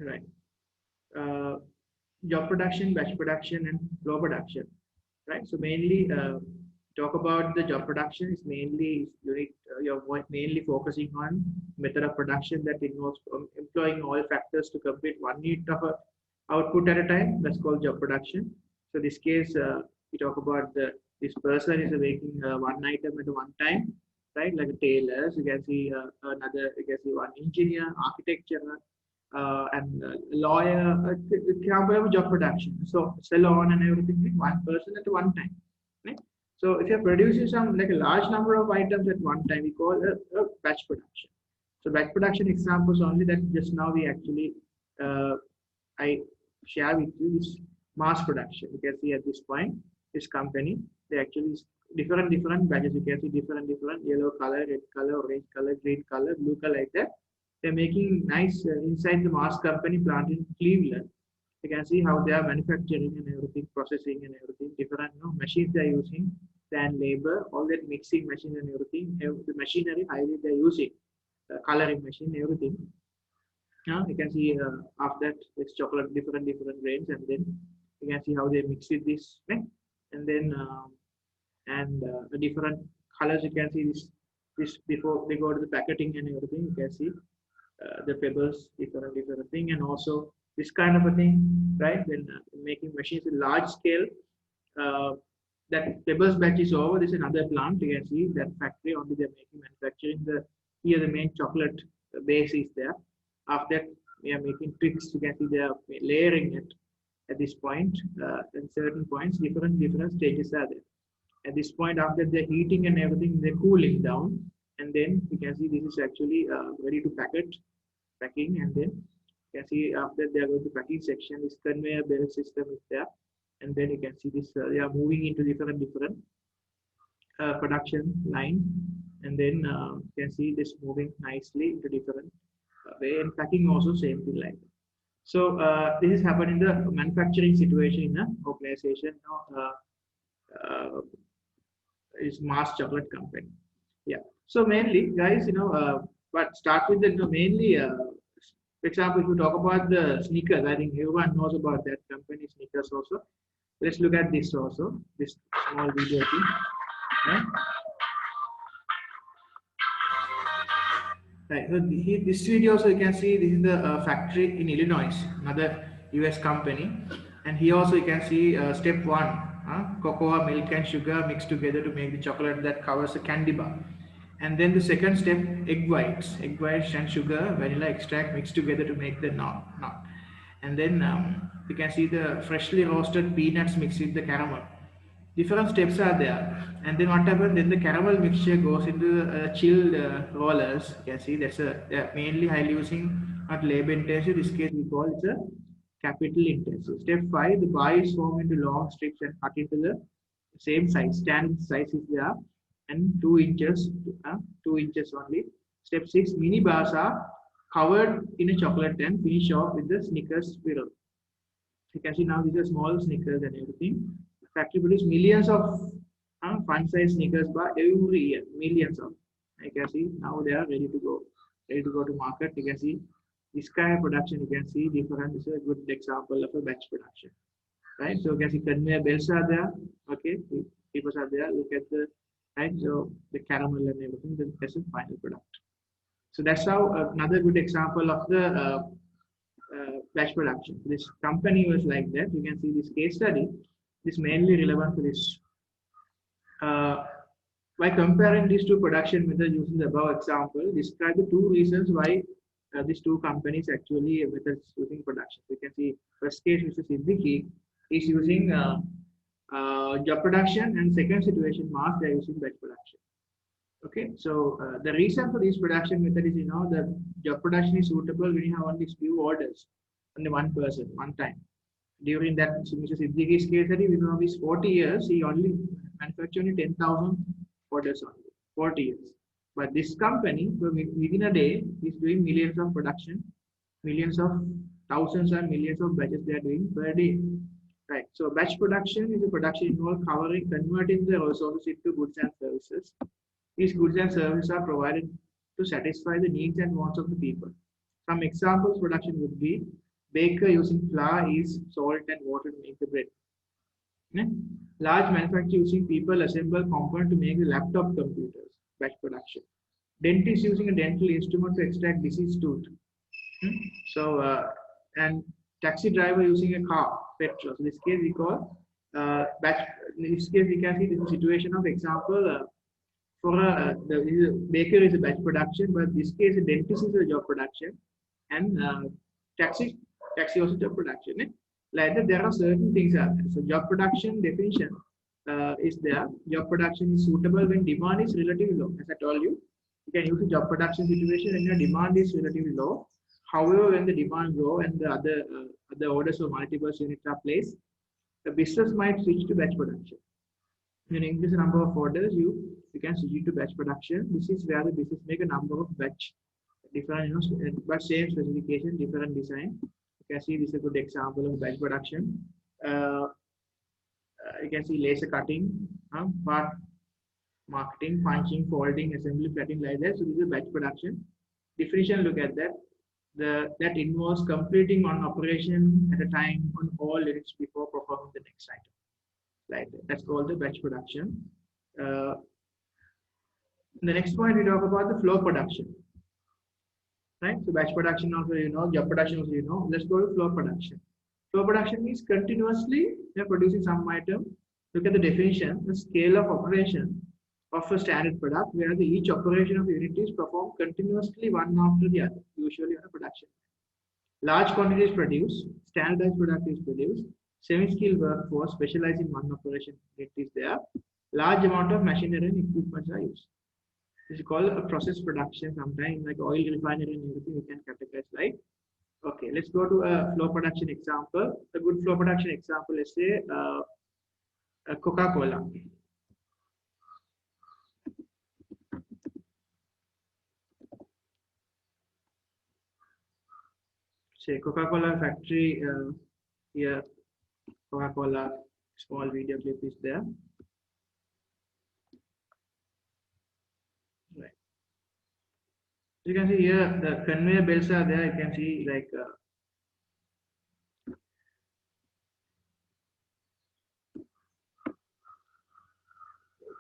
right? Uh, Job production, batch production, and flow production, right? So mainly talk about the job production is mainly you're mainly focusing on method of production that involves employing all factors to complete one unit of a output at a time. That's called job production. So this case, we talk about the this person is making one item at one time, right? Like a tailor. So you can see another. You can see one engineer, architecture, and lawyer. It can have job production. So salon and everything, like one person at one time. Right? So if you're producing some like a large number of items at one time, we call it a batch production. So batch production examples only that just now we actually uh, I share with you is mass production. You can see at this point, this company, they actually different batches. You can see different yellow color, red color, orange color, green color, blue color like that. They're making nice inside the mass company plant in Cleveland. You can see how they are manufacturing and everything, processing and everything. Different machines they are using, then labor, all that mixing machine and everything. The machinery highly they're using, coloring machine, everything. You can see after that it's chocolate different grains, and then you can see how they mix with this, right? And then the different colors. You can see this before they go to the packaging and everything. You can see the pebbles, different thing, and also this kind of a thing, right? Then making machines in large scale. Uh, that pebbles batch is over. This is another plant. You can see that factory only they're making manufacturing the here the main chocolate base is there. After that, we are making tricks. You can see they are layering it at this point. And certain points, different stages are there. At this point, after the heating and everything, they're cooling down, and then you can see this is actually ready to packing, and then you can see after they are going to packing section, this conveyor belt system is there, and then you can see this they are moving into different production line, and then you can see this moving nicely into different way, and packing also same thing like that. So this is happening in the manufacturing situation in an organization. Is Mars Chocolate Company. Yeah. So mainly, guys, but start with the mainly. For example, if you talk about the sneakers, I think everyone knows about that company sneakers also. Let's look at this also. This small video thing. Right? Right. So this video also you can see this is the factory in Illinois, another U.S. company, and here also you can see step one, cocoa, milk, and sugar mixed together to make the chocolate that covers a candy bar, and then the second step, egg whites and sugar, vanilla extract mixed together to make the knot, and then you can see the freshly roasted peanuts mixed with the caramel. Different steps are there, and then what happens, then the caramel mixture goes into chilled rollers. You can see they're mainly highly using not labor intensive. This case we call it a capital intensive. Step 5, the bar is formed into long strips and cut into the same size. Standard size is there, and 2 inches 2 inches only. Step 6, mini bars are covered in a chocolate and finish off with the Snickers swirl. You can see now these are small Snickers and everything. The factory produces millions of fun-size Snickers bar every year, millions of. You can see now they are ready to go to market. You can see this kind of production. You can see different. This is a good example of a batch production, right? So you can see conveyor belts are there. Okay, people are there. Look at the right. So the caramel and everything. That's the final product. So that's how another good example of the batch production. This company was like that. You can see this case study is mainly relevant to this. Uh, by comparing these two production methods using the above example, describe the two reasons why these two companies actually methods using production. You can see first case Mr. Siddiqui is using job production, and second situation Mars they are using batch production. Okay, so the reason for this production method is the job production is suitable when you have only few orders, only one person, one time. During that, so Mr. Siddiqui's case study, within his 40 years, he only manufactured only 10,000 orders only, 40 years. But this company, so within a day, is doing millions of production, millions of thousands and millions of batches they are doing per day. Right. So batch production is a production involved covering, converting the resources into goods and services. These goods and services are provided to satisfy the needs and wants of the people. Some examples production would be Baker using flour, yeast, salt, and water to make the bread. Yeah. Large manufacturer using people assemble components to make the laptop computers, batch production. Dentist using a dental instrument to extract diseased tooth. Hmm. So, and taxi driver using a car, petrol. So, this case we call batch. In this case, we can see the situation of example for the baker is a batch production, but this case, a dentist is a job production, and taxi also job production. Eh? Like that, there are certain things are there. So, job production definition is there. Job production is suitable when demand is relatively low. As I told you, you can use a job production situation when your demand is relatively low. However, when the demand grow and the other orders of multiple units are placed, the business might switch to batch production. When you increase the number of orders, you can switch it to batch production. This is where the business make a number of batch, different, but same specification, different design. You can see this is a good example of batch production. You can see laser cutting, part marketing, punching, folding, assembly, cutting like that. So this is batch production. Definition, look at that. That involves completing one operation at a time on all units before performing the next item. Like that. That's called the batch production. The next point we talk about the flow production. Right? So batch production also job production also Let's go to flow production. Flow production means continuously they're producing some item. Look at the definition, the scale of operation of a standard product where each operation of unit is performed continuously one after the other, usually on a production. Large quantities produced, standardized product is produced, semi-skilled workforce specialized in one operation it is there. Large amount of machinery and equipment are used. This is called a process production. Sometimes like oil refinery and everything we can categorize like. Okay, let's go to a flow production example. A good flow production example, let's say Coca-Cola. Say Coca-Cola factory here. Coca-Cola small video clip is there. Right. You can see here the conveyor belts are there. You can see like you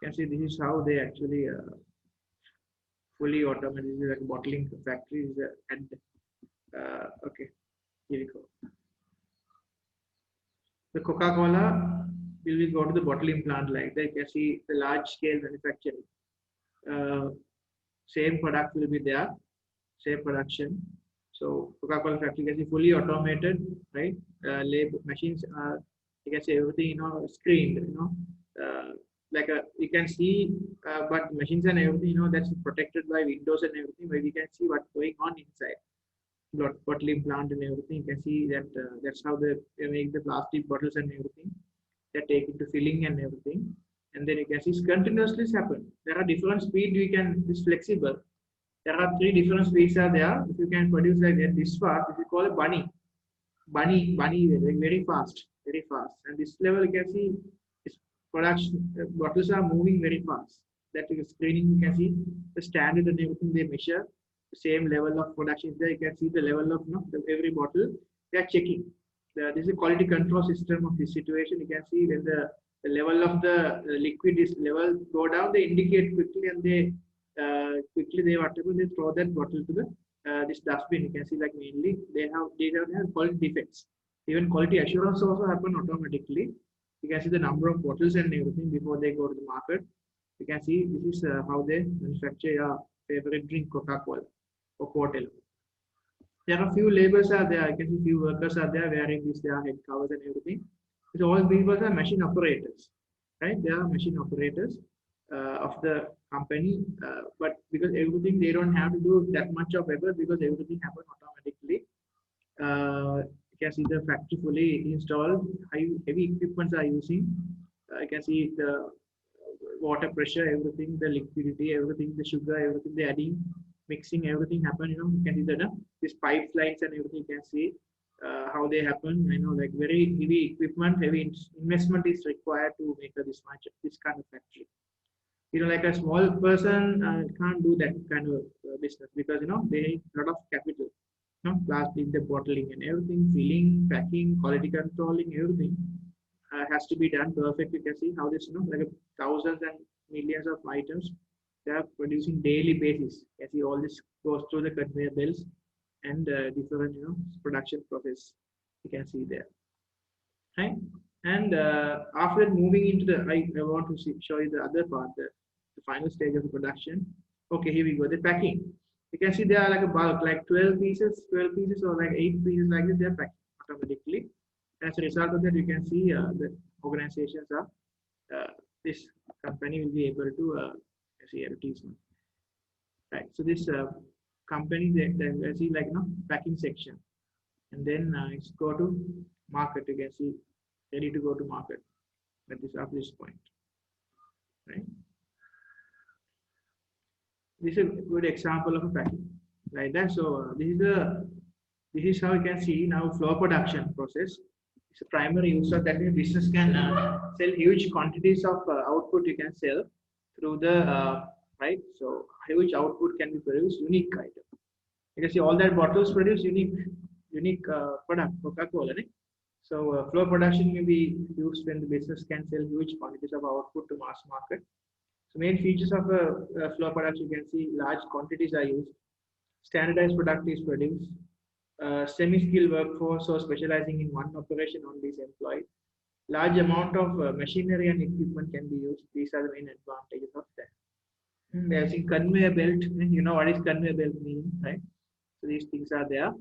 can see this is how they actually fully automated. This is like bottling factory is and okay, here we go. The Coca-Cola will go to the bottling plant like that. You can see the large scale manufacturing. Same product will be there, same production. So Coca-Cola factory can see fully automated, right? Label machines are, you can say everything, screened, like you can see, but machines and everything, that's protected by windows and everything, where we can see what's going on inside. Bottling plant and everything, you can see that that's how they make the plastic bottles and everything. They take into filling and everything, and then you can see it's continuously happen. There are different speed we can. It's flexible. There are 3 different speeds are there. If you can produce like that, this fast, if you call it bunny, very fast, and this level you can see its production bottles are moving very fast. That is screening. You can see the standard and everything they measure. Same level of production is there. You can see the level of every bottle they are checking. This is a quality control system of this situation. You can see when the level of the liquid is level go down, they indicate quickly and they whatever they throw that bottle to the this dustbin. You can see like mainly they don't have quality defects. Even quality assurance also happen automatically. You can see the number of bottles and everything before they go to the market. You can see this is how they manufacture your favorite drink, Coca-Cola or Cocktail. There are few labors are there. I can see few workers are there wearing this, their head covers and everything. So all people are machine operators, right? They are machine operators of the company, but because everything they don't have to do that much of effort because everything happens automatically. You can see the factory fully installed. Heavy equipments are using. You can see the water pressure, everything, the liquidity, everything, the sugar, everything they're adding, mixing, everything happen. You can see that these pipelines and everything. You can see how they happen. Like very heavy equipment, heavy investment is required to make this kind of factory. Like a small person can't do that kind of business because they need a lot of capital. plastic, the bottling and everything, filling, packing, quality controlling, everything has to be done perfect. You can see how this, like thousands and millions of items they are producing daily basis. You can see all this goes through the conveyor belts and different, production process. You can see there, right? And after moving into the, I want to show you the other part, the final stage of the production. Okay, here we go. The packing. You can see there are like a bulk, like 12 pieces or like 8 pieces like this. They're packed automatically. As a result of that, you can see the organizations are this company will be able to see advertisement, right? So this company they see like packing section, and then it's go to market. You can see ready to go to market at this up this point, right? This is a good example of a packing like that. So this is how you can see now flow production process. It's a primary user that means business can sell huge quantities of output. You can sell through the right. So huge output can be produced unique item. You can see all that bottles produce unique product Coca-Cola. So flow production may be used when the business can sell huge quantities of output to mass market. So main features of a flow production, you can see large quantities are used, standardized product is produced, semi-skilled workforce or specializing in one operation only is employed. Large amount of machinery and equipment can be used. These are the main advantages of that. There's a conveyor belt. You know what is conveyor belt mean, right? So these things are there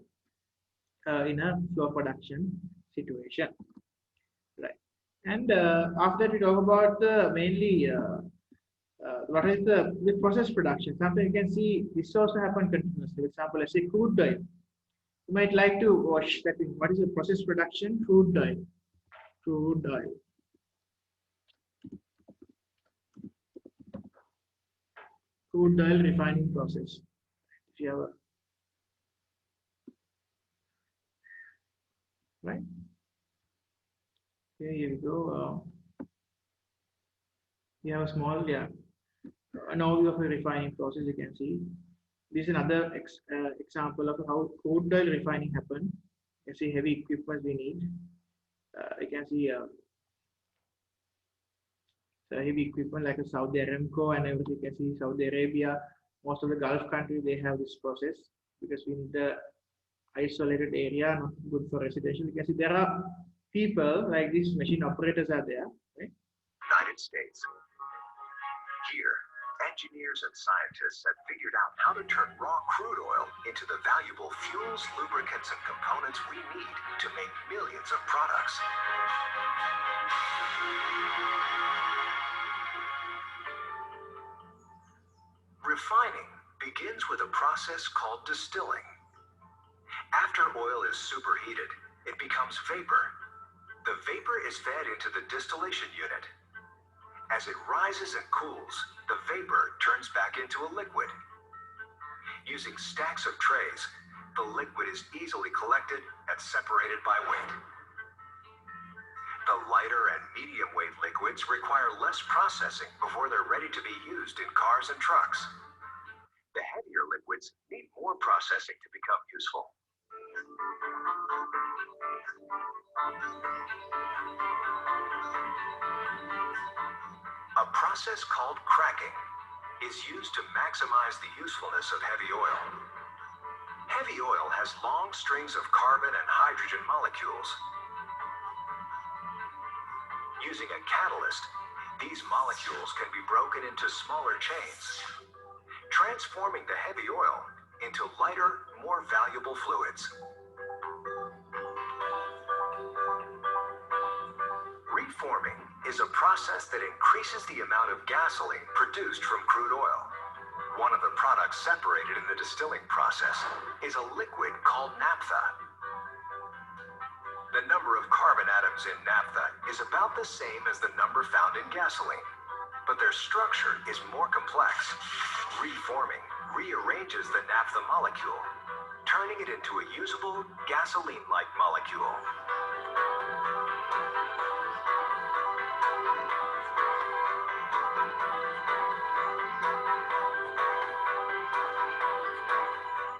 in a flow production situation, right? And after we talk about the mainly what is the process production. Sometimes you can see this also happen continuously. For example, let's say crude oil. You might like to watch that thing. What is the process production? Crude oil. Crude oil. Crude oil refining process. If you have a right. Okay, here we go. We have a small an overview of a refining process. You can see this is another example of how crude oil refining happen. You can see heavy equipment we need. You can see heavy equipment like a Saudi Aramco and everything. You can see Saudi Arabia, most of the Gulf countries, they have this process because we need the isolated area, not good for residential. You can see there are people like these machine operators are there. Right? United States. Here, engineers and scientists have figured out how to turn raw crude oil into the valuable fuels, lubricants, and components we need to make millions of products. Refining begins with a process called distilling. After oil is superheated, it becomes vapor. The vapor is fed into the distillation unit. As it rises and cools, the vapor turns back into a liquid. Using stacks of trays, the liquid is easily collected and separated by weight. The lighter and medium weight liquids require less processing before they're ready to be used in cars and trucks. The heavier liquids need more processing to become useful. A process called cracking is used to maximize the usefulness of heavy oil. Heavy oil has long strings of carbon and hydrogen molecules. Using a catalyst, these molecules can be broken into smaller chains, transforming the heavy oil into lighter, more valuable fluids. Reforming is a process that increases the amount of gasoline produced from crude oil. One of the products separated in the distilling process is a liquid called naphtha. The number of carbon atoms in naphtha is about the same as the number found in gasoline, but their structure is more complex. Reforming rearranges the naphtha molecule, turning it into a usable gasoline-like molecule.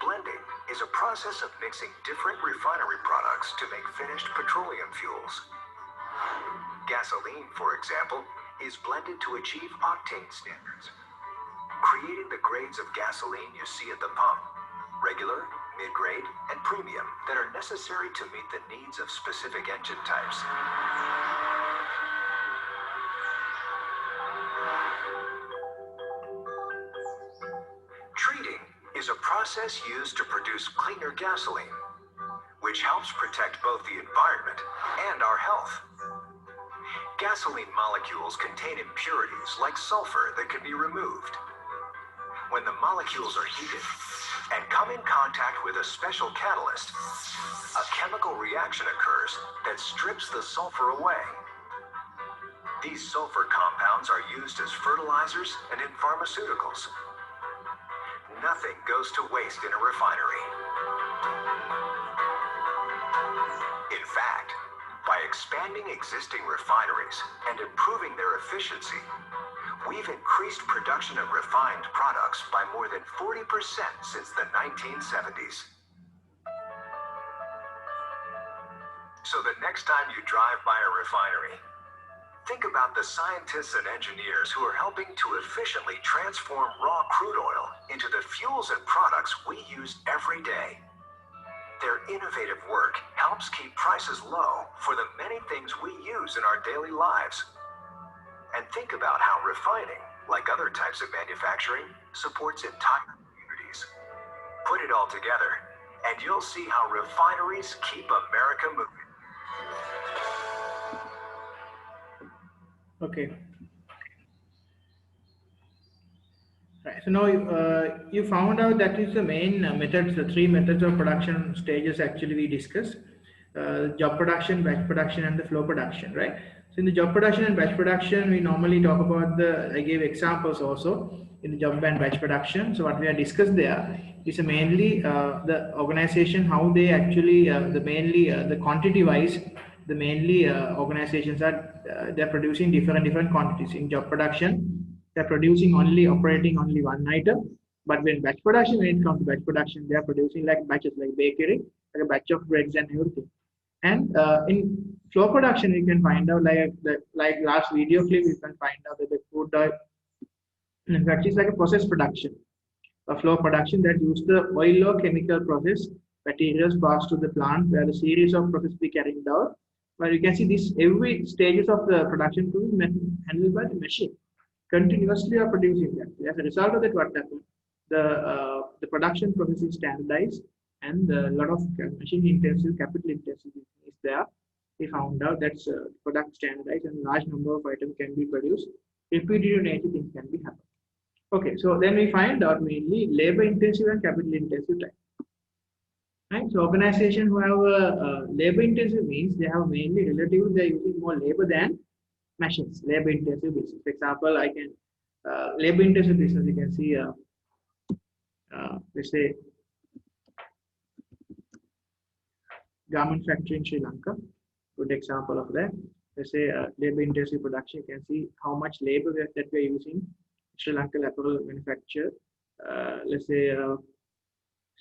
Blending is a process of mixing different refinery products to make finished petroleum fuels. Gasoline, for example, is blended to achieve octane standards, creating the grades of gasoline you see at the pump: regular, mid-grade, and premium, that are necessary to meet the needs of specific engine types. Treating is a process used to produce cleaner gasoline, which helps protect both the environment and our health. Gasoline molecules contain impurities like sulfur that can be removed. When the molecules are heated and come in contact with a special catalyst, a chemical reaction occurs that strips the sulfur away. These sulfur compounds are used as fertilizers and in pharmaceuticals. Nothing goes to waste in a refinery. In fact, by expanding existing refineries and improving their efficiency, we've increased production of refined products by more than 40% since the 1970s. So the next time you drive by a refinery, think about the scientists and engineers who are helping to efficiently transform raw crude oil into the fuels and products we use every day. Their innovative work helps keep prices low for the many things we use in our daily lives. And think about how refining, like other types of manufacturing, supports entire communities. Put it all together, and you'll see how refineries keep America moving. Okay. Right. So now you found out that is the main methods, the three methods of production stages actually we discussed: job production, batch production, and the flow production, right? So in the job production and batch production, we normally talk about I gave examples also in the job and batch production. So what we have discussed there is mainly the organization, how they actually, the quantity wise, the mainly organizations are, they're producing different quantities. In job production, they're producing operating only one item. But when batch production, when it comes to batch production, they're producing like batches, like bakery, like a batch of breads and everything. And in flow production, you can find out like last video clip, you can find out that the food manufacturing is like a process production, a flow production that uses the oil or chemical process materials passed to the plant where a series of processes be carried out. But you can see this every stages of the production is handled by the machine. Continuously are producing that. As a result of that, what happened? The production process is standardized, and a lot of machine intensive, capital intensive is there. We found out that product standardized and large number of items can be produced. Repetitive nature things can be happen. Okay, so then we find out mainly labor intensive and capital intensive type. Right? So organization who have labor intensive means they have mainly relatively they're using more labor than machines. Labor intensive business. For example, I can labor intensive business. You can see let's say garment factory in Sri Lanka. Good example of that. Let's say labor intensive production. You can see how much labor that we are using. Sri Lanka apparel manufacturer. Let's say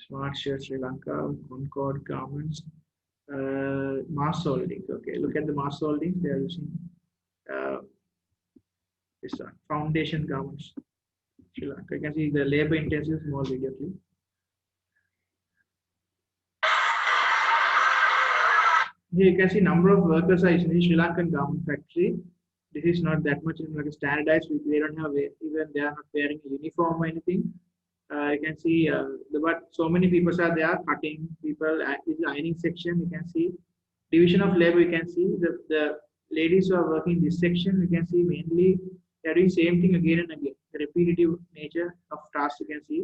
Smart Shirt Sri Lanka, Concord Garments, Mass Holdings. Okay, look at the Mass Holdings. They are using this one, Foundation Garments Sri Lanka. You can see the labor intensive small video clip. Here you can see number of workers are using the Sri Lankan garment factory. This is not that much like a standardized. They don't have even they are not wearing a uniform or anything. You can see but so many people are there cutting people at this ironing section. You can see division of labor. You can see the ladies who are working in this section. You can see mainly they are doing same thing again and again. The repetitive nature of tasks. You can see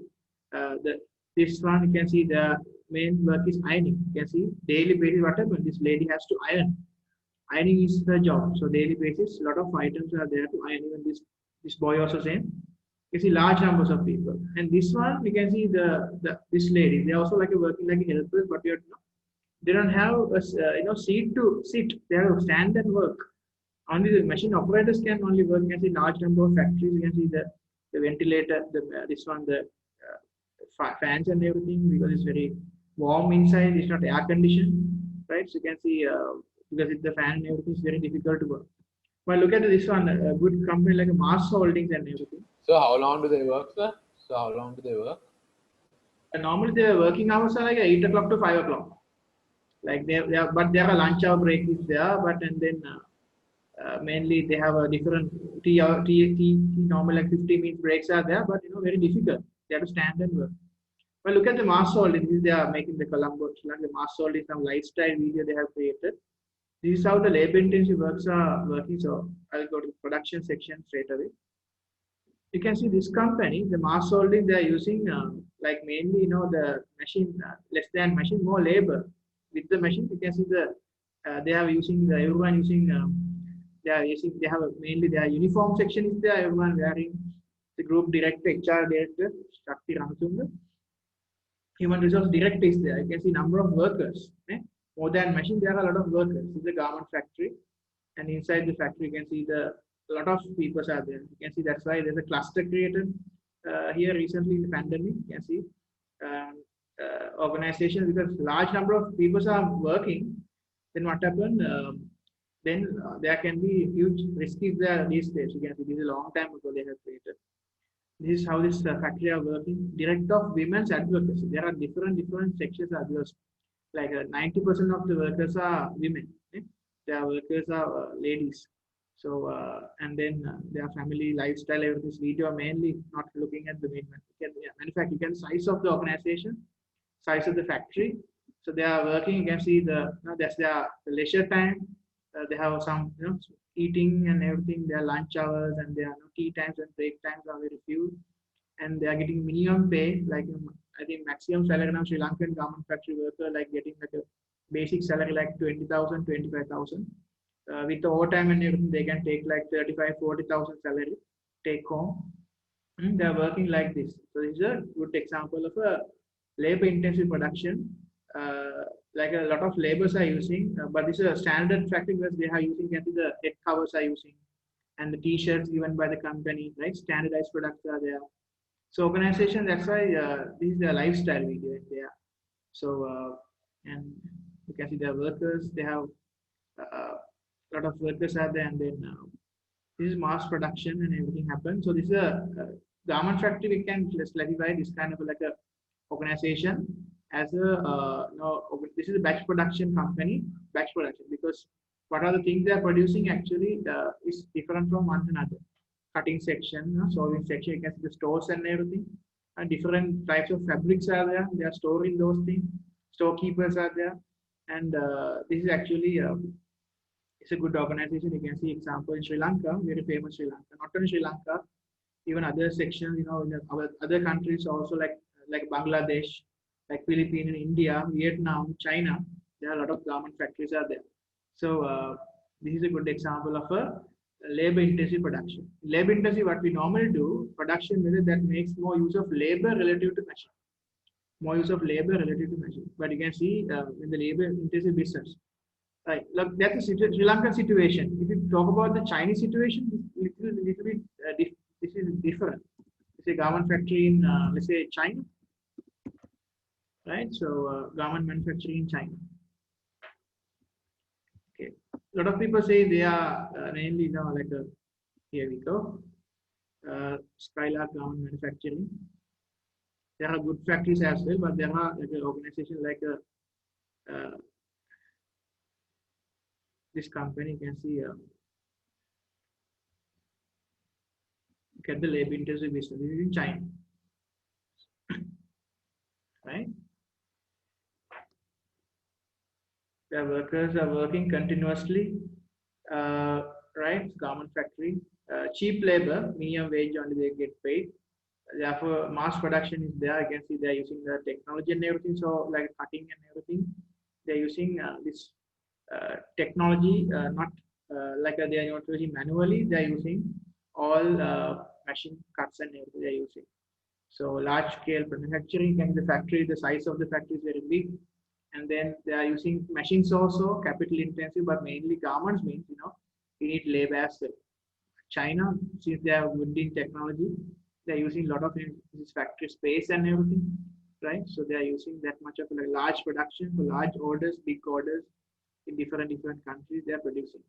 this one. You can see the main work is ironing. You can see daily basis what happens. This lady has to iron. Ironing is her job. So daily basis, a lot of items are there to iron. Even this boy also same. You see large numbers of people. And this one, you can see this lady. They also like working like helpers, but they don't have a seat to sit. They have to stand and work. Only the machine operators can only work. You can see large number of factories. You can see the ventilator, this one, the fans and everything, because it's very warm inside, it's not air conditioned, right? So you can see because it's the fan and everything is very difficult to work. But look at this one, a good company like a Mars Holdings and everything. So how long do they work, sir? So how long do they work? And normally their working hours are like 8 o'clock to 5 o'clock. Like but their lunch hour break is there, but and then mainly they have a different normal like 50-minute breaks are there, but very difficult. They have to stand and work. But look at the Mars Holdings. They are making the Colombo, like the Mars Holdings, some lifestyle video they have created. This is how the labor intensive works are working. So I'll go to the production section straight away. You can see this company, the Mars Holdings, they are using like mainly the machine, less than machine, more labor. With the machine, you can see they are using everyone using they have mainly their uniform section is there, everyone wearing the group director, HR director, Shakti Ramatunga. Human resource director is there. You can see number of workers. More than machine, there are a lot of workers. This is a garment factory, and inside the factory, you can see a lot of people are there. You can see that's why there's a cluster created here recently in the pandemic. You can see organization, because large number of people are working. Then what happened? Then there can be huge risk if there these days. You can see this is a long time ago they have created. This is how this factory are working. Direct of women's advocacy. There are different sections are there. Like 90% of the workers are women. Their workers are ladies. So and then their family lifestyle. This video mainly not looking at the manufacturing. You can size of the organization, size of the factory. So they are working. You can see that's their leisure time. They have some eating and everything. Their lunch hours and their tea times and break times are very few, and they are getting minimum pay. Like I think maximum salary now Sri Lankan garment factory worker like getting like a basic salary like 20,000, 25,000. With the overtime and everything, they can take like 35, 40,000 salary take home. They are working like this. So this is a good example of a labor intensive production. Like a lot of labors are using, but this is a standard factory because they are using the head covers are using, and the t-shirts given by the company, right? Standardized products are there. So organization, that's why this is the lifestyle video there. So and you can see the workers, they have a lot of workers are there, and then this is mass production and everything happens. So this is a garment factory. We can classify this kind of like a organization as a this is a batch production company, batch production, because what are the things they are producing actually is different from one another. Cutting section, sewing section, you can see the stores and everything, and different types of fabrics are there. They are storing those things. Storekeepers are there, and this is actually it's a good organization. You can see example in Sri Lanka, very famous Sri Lanka. Not only Sri Lanka, even other sections, in our other countries also like Bangladesh, like Philippines, India, Vietnam, China. There are a lot of garment factories are there. So this is a good example of a labor intensive production. Labor intensive, what we normally do, production method that makes more use of labor relative to machine. More use of labor relative to machine. But you can see in the labor intensive business. Right. Look, that's the Sri Lankan situation. If you talk about the Chinese situation, little bit this is different. It's a garment factory in let's say China, right? So garment manufacturing in China. Okay. A lot of people say they are mainly like here we go. Skylark garment manufacturing. There are good factories as well, but there are like an organization like this company. You can see get the labor intensive business in China, right? The workers are working continuously, right? Garment factory, cheap labor, minimum wage only they get paid. Therefore, mass production is there. You can see they're using the technology and everything. So, like cutting and everything, they're using this technology, not like they are not using manually. They're using all machine cuts and everything they're using. So, large scale manufacturing, and the factory, the size of the factory is very big. And then they are using machines also, capital intensive, but mainly garments means, you need labor as well. China, since they are good in technology, they're using a lot of this factory space and everything. right? So they are using that much of a large production for large orders, big orders in different countries. They are producing.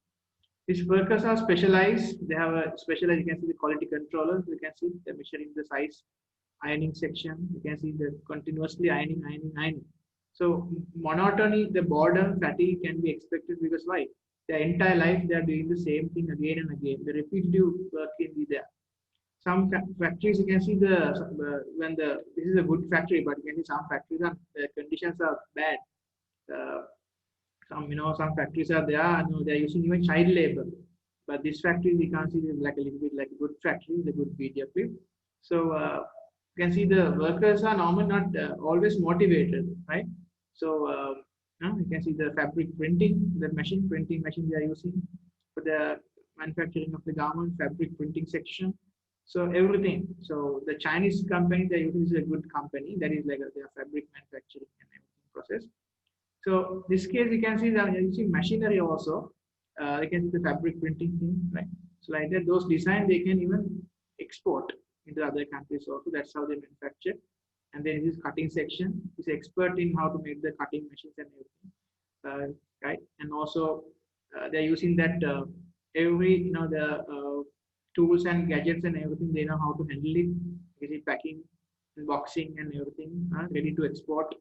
These workers are specialized. They have a specialized. You can see the quality controllers. You can see they're measuring the size, ironing section. You can see the continuously ironing. So monotony, the boredom, fatigue can be expected because why? Their entire life they are doing the same thing again and again. The repetitive work can be there. Some factories you can see when this is a good factory, but you can see some factories are the conditions are bad. Some factories are there. They are using even child labor. But this factory we can't see is like a little bit like a good factory, the good VDF. So you can see the workers are normally not always motivated, right? So you can see the fabric printing, the printing machine they are using for the manufacturing of the garment, fabric printing section. So everything. So the Chinese company they use is a good company that is like their fabric manufacturing and everything process. So this case you can see that using machinery also. You can see the fabric printing thing, right? So like that, those design they can even export into other countries also. That's how they manufacture. And then this cutting section is expert in how to make the cutting machines and everything, right? And also they're using that every the tools and gadgets and everything. They know how to handle it. Is it packing, and boxing and everything, ready to export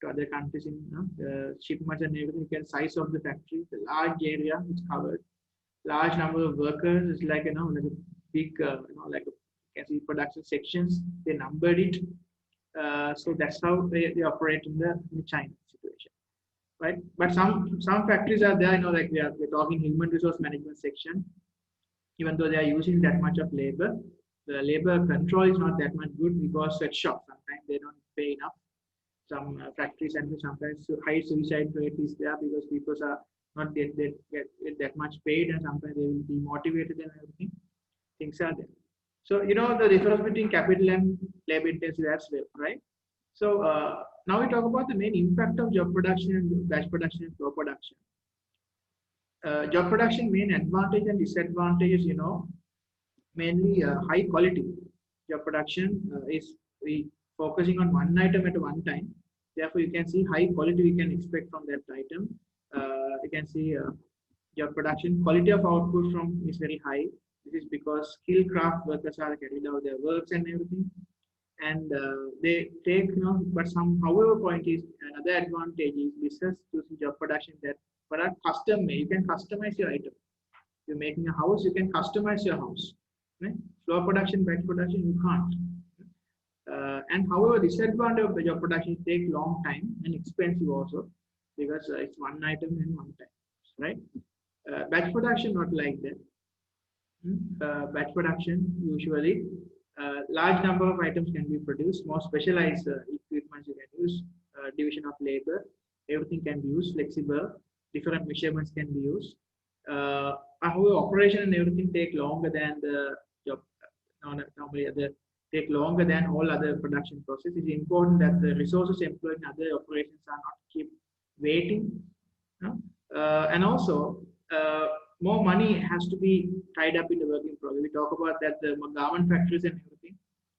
to other countries in the shipments and everything. You can size of the factory, the large area is covered, large number of workers. It's like like a big like you can see production sections. They numbered it, so that's how they operate in the China situation, right? But some factories are there. Like we're talking human resource management section. Even though they are using that much of labor, the labor control is not that much good because sweatshops sometimes they don't pay enough. Some factories and sometimes high suicide rate is there because people are not get that much paid, and sometimes they will be motivated and everything. Things are there. So the difference between capital and labor intensive as well, right? So now we talk about the main impact of job production and batch production and flow production. Job production main advantage and disadvantages, mainly high quality. Job production is we focusing on one item at one time. Therefore, you can see high quality we can expect from that item. You can see job production quality of output from is very high. This is because skilled craft workers are carried out their works and everything, and they take But however, point is another advantage is business using job production that product custom made. You can customize your item. You're making a house, you can customize your house. Right? Flow production, batch production, you can't. And however, disadvantage of the job production take long time and expensive also because it's one item in one time, right? Batch production not like that. Batch production usually large number of items can be produced. More specialized equipment you can use. Division of labor, everything can be used. Flexible, different measurements can be used. However, operation and everything take longer than the job. Normally, take longer than all other production process. It's important that the resources employed in other operations are not keep waiting. And also, more money has to be tied up in the work in progress. We talk about that the garment factories and everything,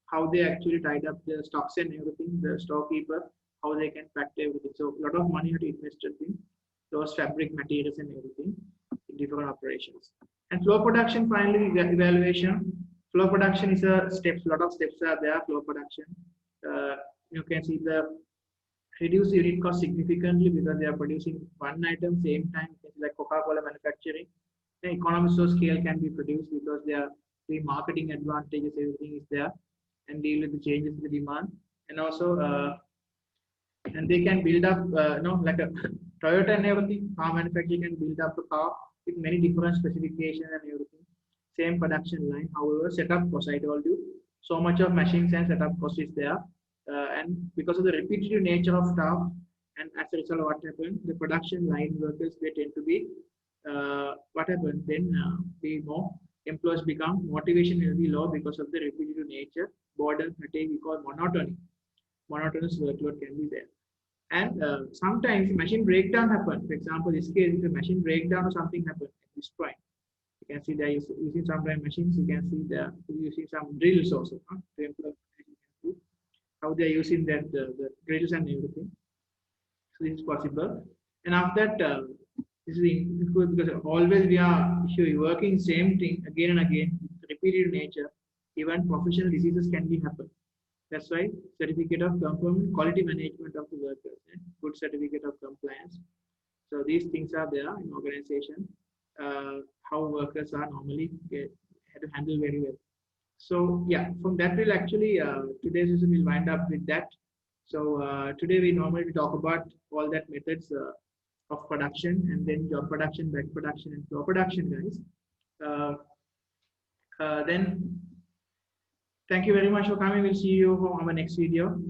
how they actually tied up the stocks and everything, the storekeeper, how they can factor everything. So a lot of money had invested in those fabric materials and everything in different operations. And flow production, finally, evaluation. Flow production is a steps. A lot of steps are there. Flow production. You can see the reduce unit cost significantly because they are producing one item same time. Like Coca-Cola manufacturing, the economies of scale can be produced because they are the marketing advantages. Everything is there, and deal with the changes in the demand, and also and they can build up like a Toyota and everything. Car manufacturing can build up a car with many different specifications and everything. Same production line. However, setup cost, I told you, so much of machines and setup cost is there. And because of the repetitive nature of staff, and as a result, what happened? The production line workers, they tend to be, what happened then? The more employees become, motivation will be low because of the repetitive nature, boredom, fatigue, we call monotony. Monotonous workload can be there. And sometimes machine breakdown happen. For example, this case, if a machine breakdown or something happened at this point, you can see they're using sometimes machines. You can see they're using some drills also to employ. how they are using that the grills and everything. So this is possible. And after that, this is include because always we are if you're working same thing again and again, repetitive nature, even professional diseases can be happen. That's why certificate of conformity, quality management of the workers, and good certificate of compliance. So these things are there in organization. How workers are normally had to handle very well. So yeah, from that we'll actually today's session will wind up with that. So today we normally talk about all that methods of production and then job production, back production, and flow production, guys. Then thank you very much for coming. We'll see you on our next video.